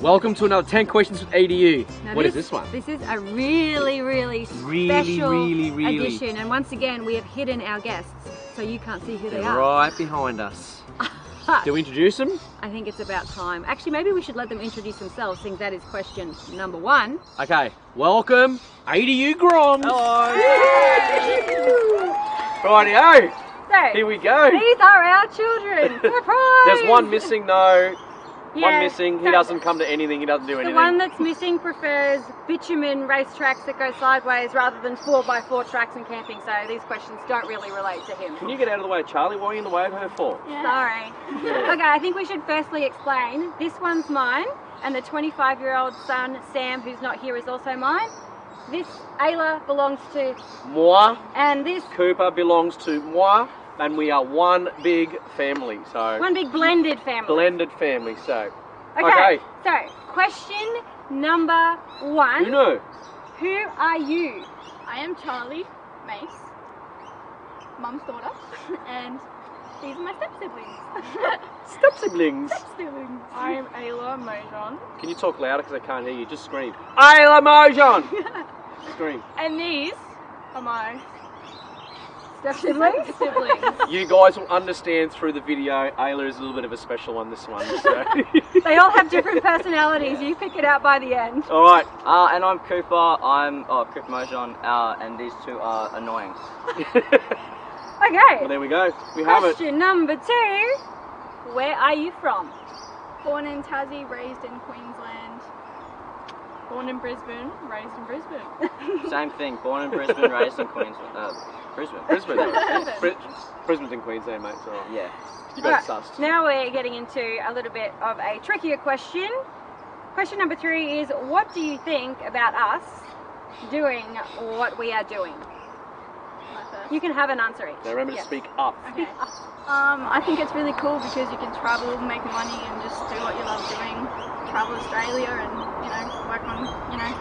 Welcome to another 10 questions with EDU. Now What is this one? This is a really special edition, and once again we have hidden our guests, so you can't see who they are. Right behind us. Do we introduce them? I think it's about time. Actually, maybe we should let them introduce themselves, since that is question number 1. Okay, welcome EDU Groms. Hello. Rightio. So, Here we go. these are our children. Surprise! There's one missing though. Yeah, One missing. He so doesn't come to anything. He doesn't do the anything. one that's missing prefers bitumen racetracks that go sideways rather than 4x4 tracks and camping, so these questions don't really relate to him. Can you get out of the way of Charlie? What are you in the way of her for? Yeah. Sorry. Okay, I think we should firstly explain. This one's mine, and the 25-year-old son, Sam, who's not here, is also mine. This Ayla belongs to Moi. and this Cooper belongs to moi. And we are one big family, so... one big blended family. Blended family, so... Okay, so question number 1. You know. Who are you? I am Charlie Mace, mum's daughter, and these are my step-siblings. Step-siblings. Step-siblings. I am Ayla Mojon, Can you talk louder because I can't hear you? Just scream. Ayla Mojon! Scream. and these are my Step-siblings? siblings. You guys will understand through the video, Ayla is a little bit of a special one, this one. So. They all have different personalities. You pick it out by the end. Alright. And I'm Cooper. I'm Cooper Mojon, and these two are annoying. Okay. Well, there we go. We have it. Question number 2. Where are you from? Born in Tassie, raised in Queensland. Born in Brisbane, raised in Brisbane. Same thing. Born in Brisbane, raised in Queensland. Brisbane. Brisbane's in Queensland, mate. It's alright. Yeah. You got it sussed. Now we're getting into a little bit of a trickier question. Question number 3 is, what do you think about us doing what we are doing? You can have an answer each. Now remember to Yes. speak up. Okay. I think it's really cool because you can travel, make money, and just do what you love doing. Travel Australia and, you know,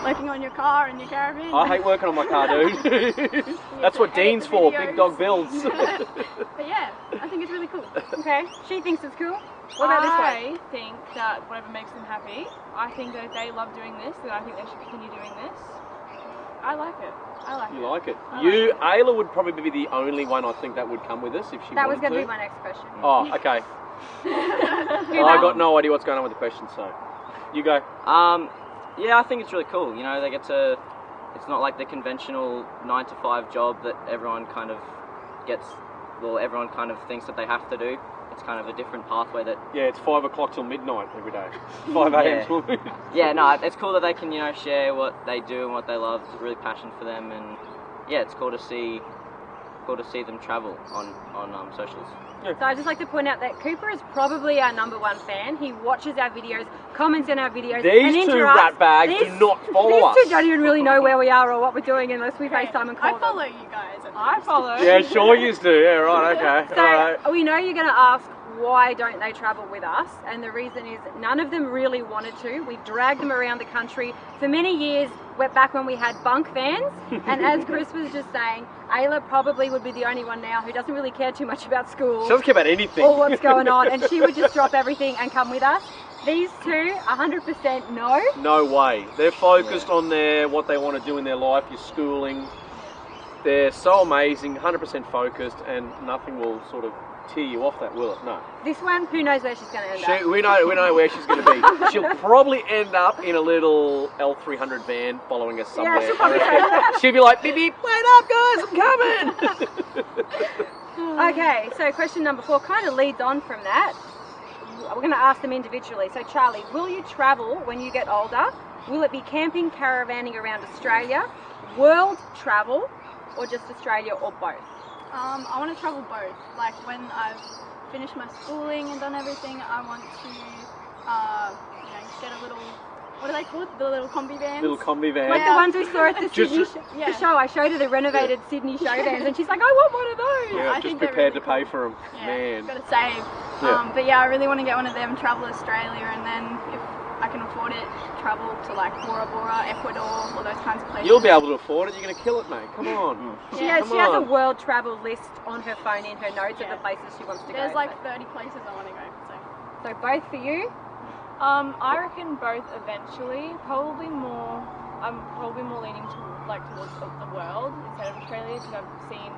working on your car and your caravan. I hate working on my car, dude. That's what Dean's for, big dog builds. But yeah, I think it's really cool. Okay, she thinks it's cool. What about this one? I think that whatever makes them happy, I think that if they love doing this, then I think they should continue doing this. I like it. I like You it. like it. I You, like Ayla would probably be the only one I think that would come with us if she That was wanted going to to. be my next question. Oh, okay. Who I knows? got no idea what's going on with the question, so you go. Yeah, I think it's really cool. You know, they get to. It's not like the conventional 9-to-5 job that everyone kind of gets. Well, everyone kind of thinks that they have to do. It's kind of a different pathway that. Yeah, it's 5 o'clock till midnight every day. 5 a.m. Yeah. till midnight. Yeah, no, it's cool that they can, you know, share what they do and what they love. It's really passion for them, and yeah, it's cool to see them travel on socials. So I'd just like to point out that Cooper is probably our #1 fan. He watches our videos, comments on our videos, and These two interacts. ratbags do not follow us. These two don't even really know where we are or what we're doing unless we FaceTime and call I follow them. you guys. at I least. follow. Yeah, sure you do. Yeah, right, okay. So Alright. we know you're going to ask, why don't they travel with us? And the reason is none of them really wanted to. We dragged them around the country for many years. Back when we had bunk vans, and as Chris was just saying, Ayla probably would be the only one now who doesn't really care too much about school She doesn't care about anything. or what's going on, and she would just drop everything and come with us. These two, 100% no. No way. They're focused on what they want to do in their life, your schooling. They're so amazing, 100% focused, and nothing will sort of tear you off that, will it? No. This one, who knows where she's going to end up. We know where she's going to be. She'll probably end up in a little L300 van following us somewhere. Yeah, she'll probably say that. She'll be like, beep, beep, wait up guys, I'm coming. Okay, so question number 4 kind of leads on from that. We're going to ask them individually. So Charlie, will you travel when you get older? Will it be camping, caravanning around Australia, world travel, or just Australia, or both? I want to travel both. Like when I've finished my schooling and done everything, I want to, get a little. What do they call it? The little combi vans. Little combi van. Like the ones we saw at the Sydney yeah. the show. I showed her the renovated Sydney show vans, and she's like, I want one of those. Yeah, I just think they're prepared really to pay for them. Yeah, Man. got to save. Yeah. But yeah, I really want to get one of them, travel Australia, and then if I can afford it, travel to like Bora Bora, Ecuador, all those kinds of places. You'll be able to afford it. You're going to kill it, mate. Come on. She Yeah. has a on. world travel list on her phone in her notes of Yeah. the places she wants to There's go. like so. 30 places I want to go. So both for you. I reckon both eventually. I'm probably more leaning towards the world instead of Australia because I've seen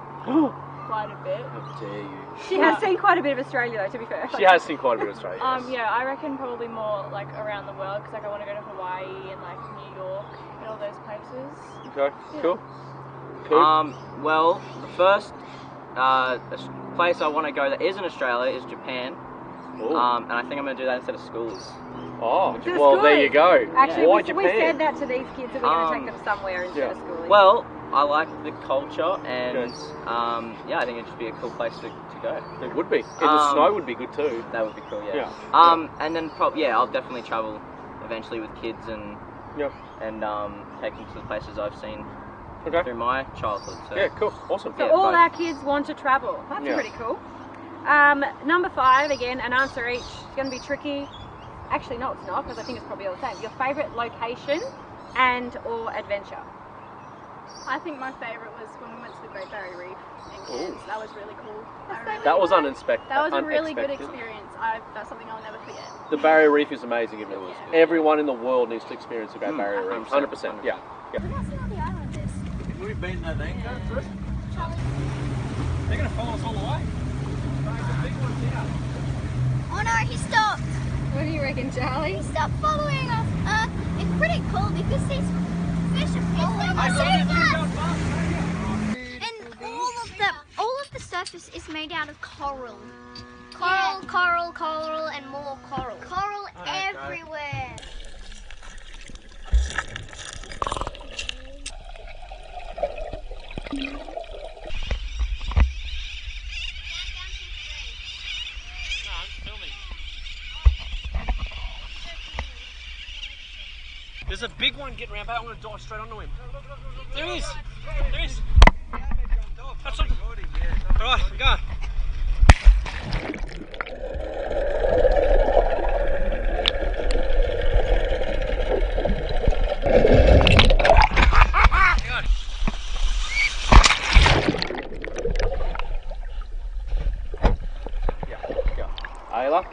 quite a bit. How dare you? She has seen quite a bit of Australia though, to be fair. She has seen quite a bit of Australia. Yes. Yeah, I reckon probably more like around the world because I want to go to Hawaii and like New York and all those places. Okay, Yeah. cool. Well, the first place I want to go that isn't Australia is Japan. Ooh. And I think I'm going to do that instead of schools. Oh, Instead of well, there schooling. you go. Actually, Why we Japan? said that to these kids that we're going to take them somewhere instead of schooling. Well, I like the culture and Yes. yeah, I think it'd just be a cool place to go. It would be. And the snow would be good too. That would be cool, yeah. Yeah. And then I'll definitely travel eventually with kids and Yep. take them to the places I've seen Okay. through my childhood. So. Yeah, cool. Awesome. So Yeah, all both. our kids want to travel. That's Yeah. pretty cool. Number 5, again, an answer each. It's going to be tricky. Actually, no, it's not, because I think it's probably all the same. Your favourite location and or adventure? I think my favourite was when we went to the Great Barrier Reef in Cairns. That was really cool. That was unexpected. That was a really good experience. That's something I'll never forget. The Barrier Reef is amazing. Isn't it? was good. Everyone in the world needs to experience the Great Barrier Reef. 100%. 100%. Yeah. We've been there then, go through. They're going to follow us all the way. The big one's here. Oh no, he stopped. What do you reckon, Charlie? He stopped following us. It's pretty cool because these fish are following us. And all of the surface is made out of coral. Coral, and more coral. Coral everywhere. There's a big one getting around back. I'm going to dive straight onto him. There he is. There he is. That's all. Alright, I'm going. Ayla?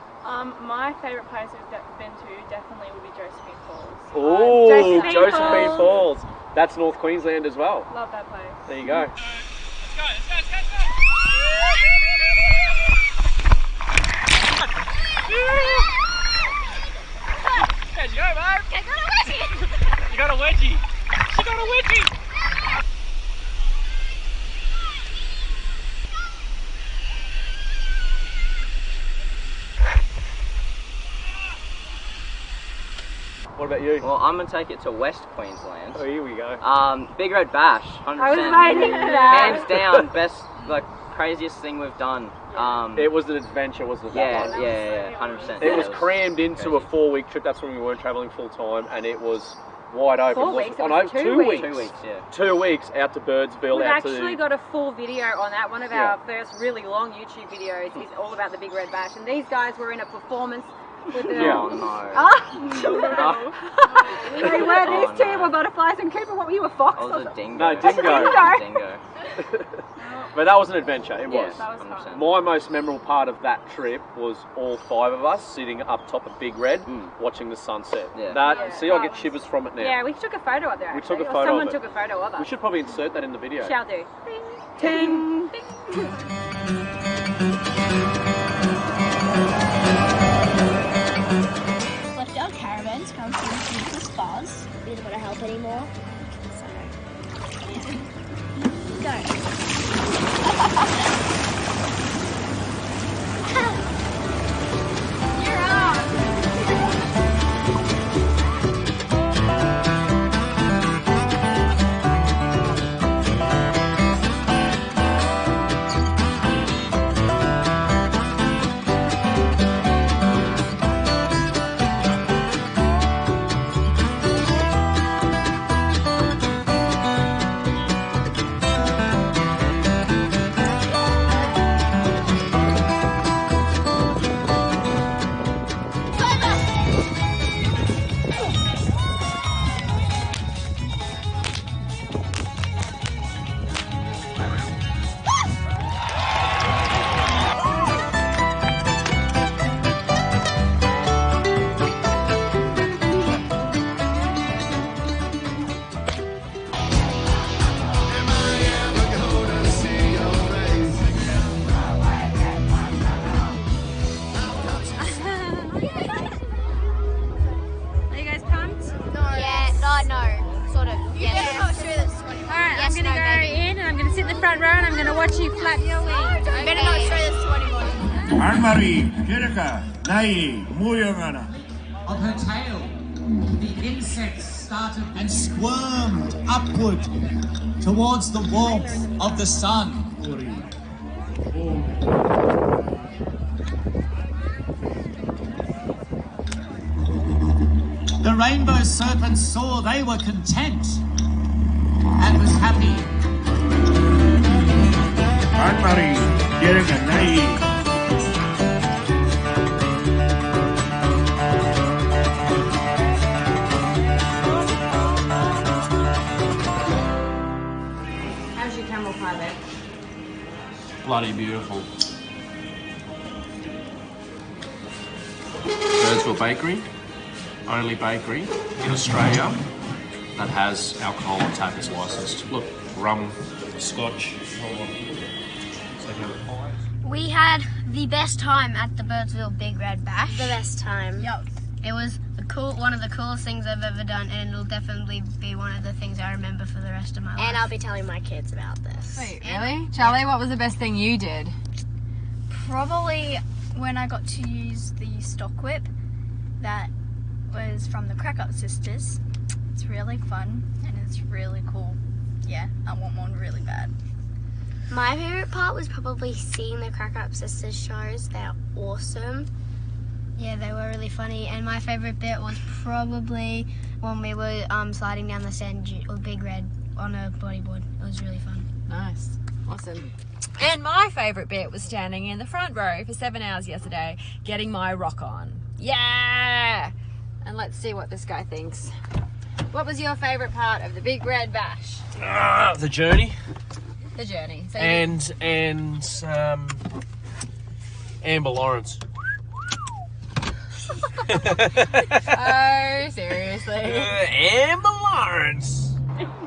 My favourite place I've been to definitely would be Josephine Falls. Oh, Josephine Josephine Falls. Falls. That's North Queensland as well. Love that place. There you go. Let's go, let's go. How'd you go, babe? You got a wedgie. She got a wedgie. What about you? Well, I'm gonna take it to West Queensland. Oh, here we go. Big Red Bash, 100%. I was waiting for that. Hands down, best, craziest thing we've done. It was an adventure, wasn't it? That one? Yeah, 100%. It was crammed into a 4-week trip. That's when we weren't travelling full time, and it was wide open. 4 weeks? Oh, It no, was 2 2 weeks. weeks. 2 weeks, yeah. 2 weeks out to Birdsville, We've out actually to. got a full video on that. One of our first really long YouTube videos is all about the Big Red Bash, and these guys were in a performance with the. Yeah. Oh no. They were. These Oh, two no. were butterflies, and Cooper, what were you, a fox? I or was a something? dingo. No, dingo. Dingo. But that was an adventure. It Yeah, was. That was 100%. fun. My most memorable part of that trip was all 5 of us sitting up top of Big Red, Mm. watching the sunset. Yeah. Yeah. See, I get shivers from it now. Yeah, we took a photo up there. We took actually, a or photo someone of it. took a photo of us. We should probably insert that in the video. Shall do. Ting. Left our caravan to come to the beautiful spas. We didn't want to help anymore. So, You're on. front row and I'm going to watch you flap your wings. You better not show this to anybody. Anne-Marie, Kirika, Nai, Muyangana. Of her tail, the insects started and squirmed upward towards the warmth of the sun. The rainbow serpents saw they were content and was happy. Anne-Marie, Kirika, Nai. Bloody beautiful. Birdsville Bakery, only bakery in Australia that has alcohol on tap is licensed. Look, rum, scotch. Hold on. So have a pie. We had the best time at the Birdsville Big Red Bash. The best time. Yep. It was one of the coolest things I've ever done, and it'll definitely be one of the things I remember for the rest of my life. And I'll be telling my kids about this. Wait, really? Charlie, what was the best thing you did? Probably when I got to use the stock whip that was from the Crack Up Sisters. It's really fun and it's really cool. Yeah, I want one really bad. My favourite part was probably seeing the Crack Up Sisters shows. They're awesome. Yeah, they were really funny, and my favourite bit was probably when we were sliding down the sand with Big Red on a bodyboard. It was really fun. Nice. Awesome. And my favourite bit was standing in the front row for 7 hours yesterday, getting my rock on. Yeah! And let's see what this guy thinks. What was your favourite part of the Big Red Bash? The journey. The journey. So And Amber Lawrence. oh, seriously. Amber Lawrence.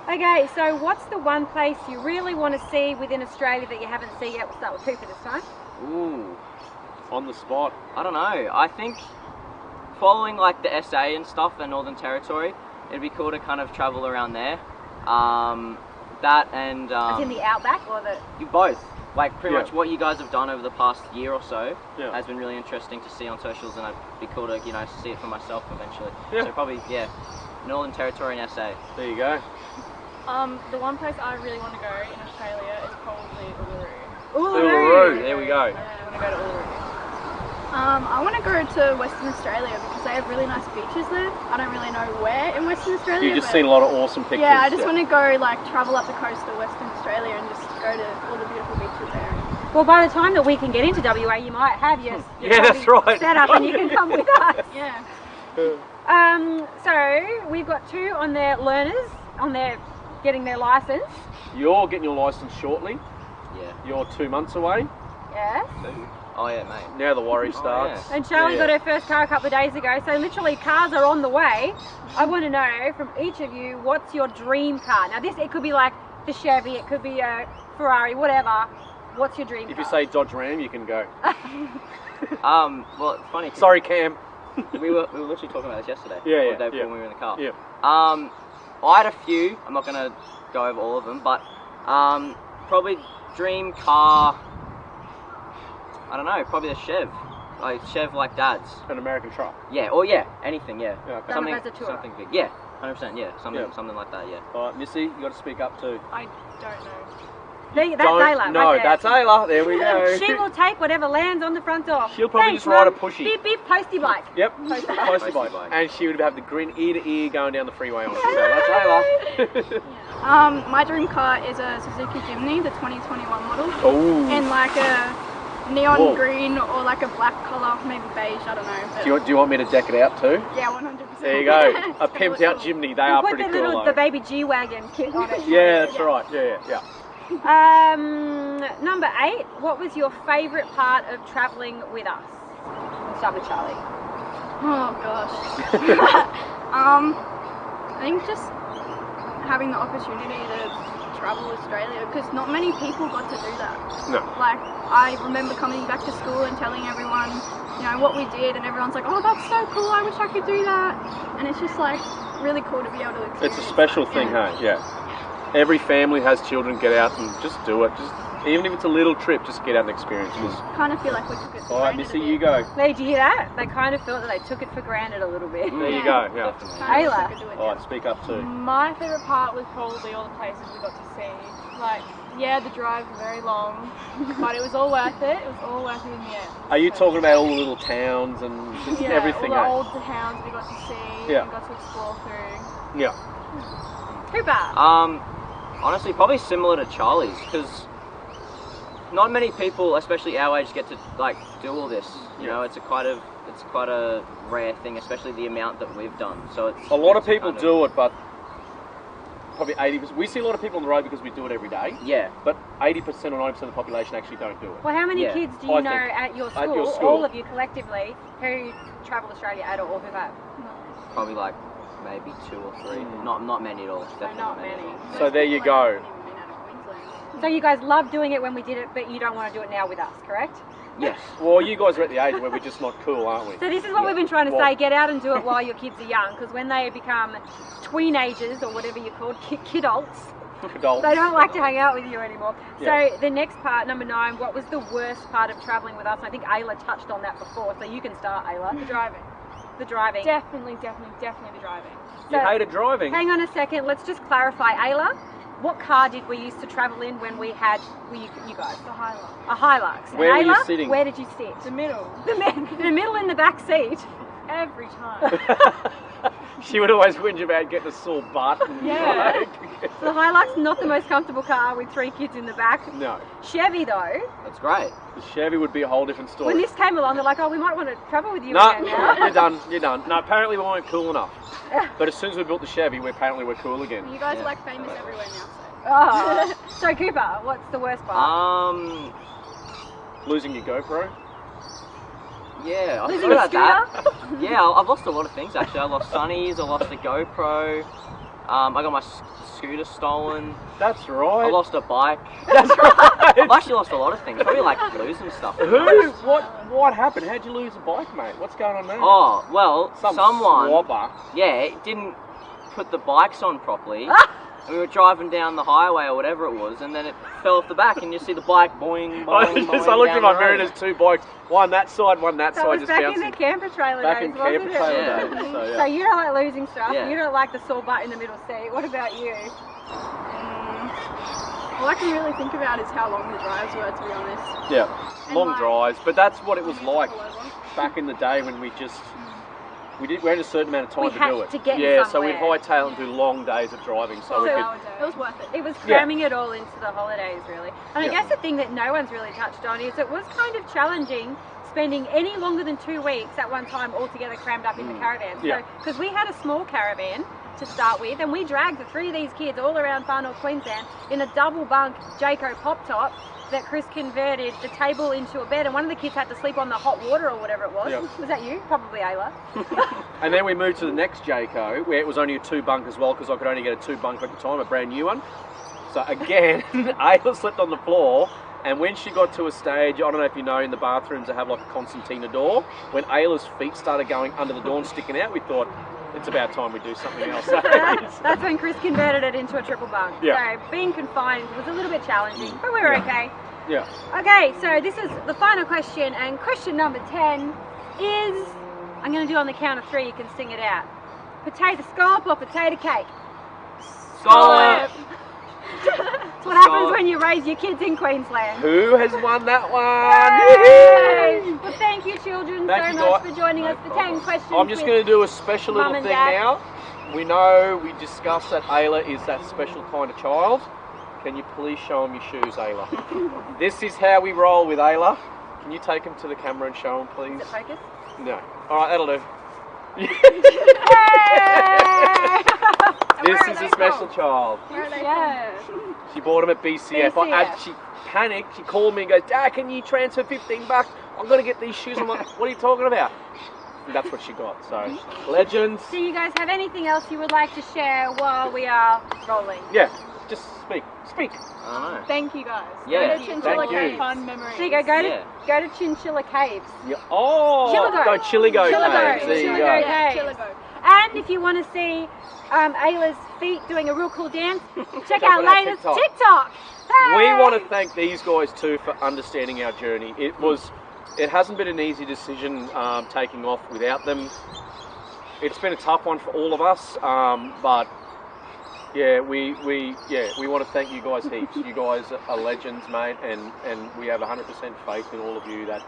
Okay, so what's the one place you really want to see within Australia that you haven't seen yet? We'll start with Cooper this time. Ooh, on the spot. I don't know. I think following like the SA and stuff, the Northern Territory, it'd be cool to kind of travel around there. That and As in the outback or the... you both. Like pretty much what you guys have done over the past year or so has been really interesting to see on socials, and it'd be cool to see it for myself eventually. Yeah. So probably Northern Territory and SA. There you go. The one place I really want to go in Australia is probably Uluru. Uluru. There we go. I want to go to Uluru. I want to go to Western Australia because they have really nice beaches there. I don't really know where in Western Australia. You've just seen a lot of awesome pictures. Yeah, I just want to go travel up the coast of Western Australia and just go to all the beautiful beaches there. Well, by the time that we can get into WA, you might have your that's right. set up and you can come with us. Yeah. So we've got two on their learners, on their getting their license. You're getting your license shortly. Yeah. You're 2 months away. Yes. Oh yeah, mate. Now the worry starts. And Charlie got her first car a couple of days ago, so literally cars are on the way. I want to know from each of you, what's your dream car? Now it could be like the Chevy, it could be a Ferrari, whatever. What's your dream car? If you say Dodge Ram, you can go. Well, it's funny. Sorry, Cam. we were literally talking about this yesterday. Yeah, or the day before when we were in the car. Yeah. I had a few. I'm not gonna go over all of them, but probably dream car. I don't know. Probably a Chev like Dad's. An American truck. Yeah. Or yeah, anything. Yeah. Okay. Something big. Yeah. 100%. Yeah. Something like that. Yeah. All right, Missy, you got to speak up too. I don't know. That's Ayla. No, right there. that's Ayla. There we go. She will take whatever lands on the front door. She'll probably Thanks, just ride a Mum. pushy. Beep beep, posty bike. Yep. Posty bike. And she would have the grin ear to ear going down the freeway on it. So that's Ayla. My dream car is a Suzuki Jimny, the 2021 model. Oh. In like a neon green or like a black colour, maybe beige, I don't know. Do you want me to deck it out too? Yeah, 100%. There you go. A pimped out Jimny. They are pretty cool. Put the baby G-Wagon kit on it. Yeah, that's right. Yeah. Number 8, what was your favourite part of travelling with us? We'll start with Charlie. Oh gosh. I think just having the opportunity to travel Australia, because not many people got to do that. No. Like, I remember coming back to school and telling everyone, what we did, and everyone's like, oh, that's so cool, I wish I could do that. And it's just like really cool to be able to experience. It's a special thing, hey? Yeah. every family has children, get out and just do it. Just even if it's a little trip, just get out and experience it. Kind of feel like we took it for All right, granted Missy, a you bit. go. Did you hear that? They kind of felt that they took it for granted a little bit. There you go. Yeah. Ayla. All right, speak up too. My favourite part was probably all the places we got to see. Like, yeah, the drive was very long, but it was all worth it. It was all worth it in the end. Are you talking about all the little towns and just everything? all the old towns we got to see and got to explore through. Yeah. Cooper. Honestly, probably similar to Charlie's, because not many people, especially our age, get to like do all this. You know, it's quite a rare thing, especially the amount that we've done. So it's a lot of people do it, but probably 80%. We see a lot of people on the road because we do it every day. Yeah. But 80% or 90% of the population actually don't do it. Well, how many kids do you know at your school, all of you collectively, who travel Australia at all, who have? Probably like maybe 2 or 3. Not many at all. Definitely not many. So there you go. So you guys loved doing it when we did it, but you don't want to do it now with us, correct? Yes. Well, you guys are at the age where we're just not cool, aren't we? So this is what we've been trying to say, get out and do it while your kids are young, because when they become tweenagers, or whatever you're called, kidults, they don't like to hang out with you anymore. Yeah. So the next part, number 9, what was the worst part of travelling with us? I think Ayla touched on that before, so you can start, Ayla. The driving. The driving. Definitely the driving. You hated driving? Hang on a second, let's just clarify. Ayla, what car did we used to travel in when we had, you guys? The Hilux. A Hilux. Where and were Ayla, you sitting? Where did you sit? The middle. The middle in the back seat. Every time. She would always whinge about getting a sore butt. And So the Hilux, not the most comfortable car with 3 kids in the back. No. Chevy though. That's great. The Chevy would be a whole different story. When this came along, they're like, oh, we might want to travel with you No, again now. you're done. No, apparently we weren't cool enough. But as soon as we built the Chevy, we're cool again. You guys are like famous everywhere now, so. Oh. So Cooper, what's the worst part? Losing your GoPro? Yeah, I Losing thought a about that. Yeah, I've lost a lot of things actually. I lost sunnies, I lost the GoPro, I got my scooter stolen. That's right. I lost a bike. That's right. I've actually lost a lot of things, probably like losing stuff. What happened? How'd you lose a bike, mate? What's going on there? Oh, well, someone swabber. didn't put the bikes on properly. And we were driving down the highway or whatever it was, and then it fell off the back, and you see the bike boing, boing, boing. I looked at my mirror, road. there's 2 bikes, one that side, one that So side, it was just back bouncing. in the camper trailer Back days, in camper wasn't trailer it? days, so, yeah. So you don't like losing stuff, Yeah. you don't like the sore butt in the middle seat. What about you? All I can really think about is how long the drives were, to be honest. Yeah, And long like- drives, but that's what it was like Pull over. back in the day when we had a certain amount of time We to had do it. to get yeah, so somewhere. we'd hightail and do long days of driving, so we could. It was worth it. It was cramming it all into the holidays, really. And I guess the thing that no one's really touched on is it was kind of challenging spending any longer than 2 weeks at one time all together crammed up in the caravan. Yeah. Because we had a small caravan to start with, and we dragged the 3 of these kids all around far north Queensland in a double bunk Jayco pop top that Chris converted the table into a bed, and one of the kids had to sleep on the hot water or whatever it was. Yep. Was that you? Probably Ayla. And then we moved to the next Jayco, where it was only a 2 bunk as well, because I could only get a 2 bunk at the time, a brand new one. So again, Ayla slept on the floor, and when she got to a stage, I don't know if you know, in the bathrooms they have like a concertina door. When Ayla's feet started going under the door and sticking out, we thought, it's about time we do something else. That's when Chris converted it into a triple bunk. Yeah. So being confined was a little bit challenging, but we were okay. Yeah. Okay, so this is the final question, and question number 10 is, I'm going to do on the count of 3, you can sing it out. Potato scallop or potato cake? Scallop. That's what happens when you raise your kids in Queensland. Who has won that Yay! one? Well, thank you, children, Thank so you, much guys. for joining us for 10 questions. I'm just going to do a special Mum little and thing Dad. now. We know, we discussed that Ayla is that special kind of child. Can you please show him your shoes, Ayla? This is how we roll with Ayla. Can you take him to the camera and show him, please? Is it focus? No. All right, that'll do. This is a special child. Where are they from? She bought them at BCF. She panicked. She called me and goes, Dad, can you transfer $15? I'm going to get these shoes. I'm like, what are you talking about? And that's what she got. So, legends. Do you guys have anything else you would like to share while we are rolling? Yeah, just speak. Speak. I don't know. Thank you guys. Yeah. Go to Chinchilla Thank you. Cave. Fun memories. So you go to Chinchilla Caves. Yeah. Oh, Chillago. go Chilligo Chillago. Caves. There you Chillago go. Caves. Chillago. And And if you want to see Ayla's feet doing a real cool dance, check Jump out on our Layla's TikTok. TikTok. We Hey! want to thank these guys too for understanding our journey. It hasn't been an easy decision taking off without them. It's been a tough one for all of us, but yeah, we want to thank you guys heaps. You guys are legends, mate, and we have 100% faith in all of you that.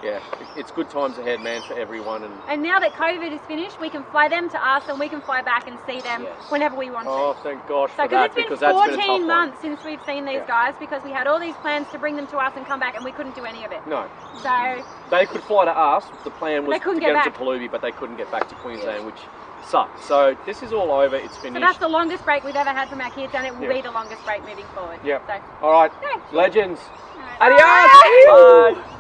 Yeah, it's good times ahead, man, for everyone. And now that COVID is finished, we can fly them to us and we can fly back and see them whenever we want to. Oh, thank gosh So, for that, it's been because that's been a tough 14 one. months since we've seen these guys because we had all these plans to bring them to us and come back and we couldn't do any of it. No. So They could fly to us. The plan was They to couldn't get get them to back. Palubi, but they couldn't get back to Queensland, which sucked. So this is all over. It's finished. that's the longest break we've ever had from our kids and it will Yeah. be the longest break moving forward. Yep. So, All right. thanks. Legends. All right. Adios. Bye. Bye.